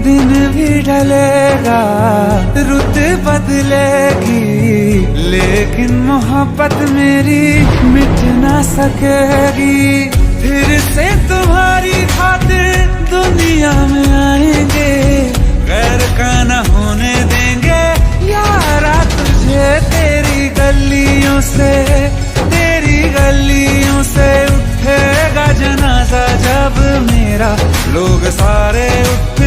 दिन भी ढलेगा, रुत बदलेगी, लेकिन मोहब्बत मेरी मिट ना सकेगी। फिर से तुम्हारी खातिर दुनिया में आएंगे, गैर का न होने देंगे यारा तुझे। तेरी गलियों से उठेगा जनाजा जब मेरा, लोग सारे उठ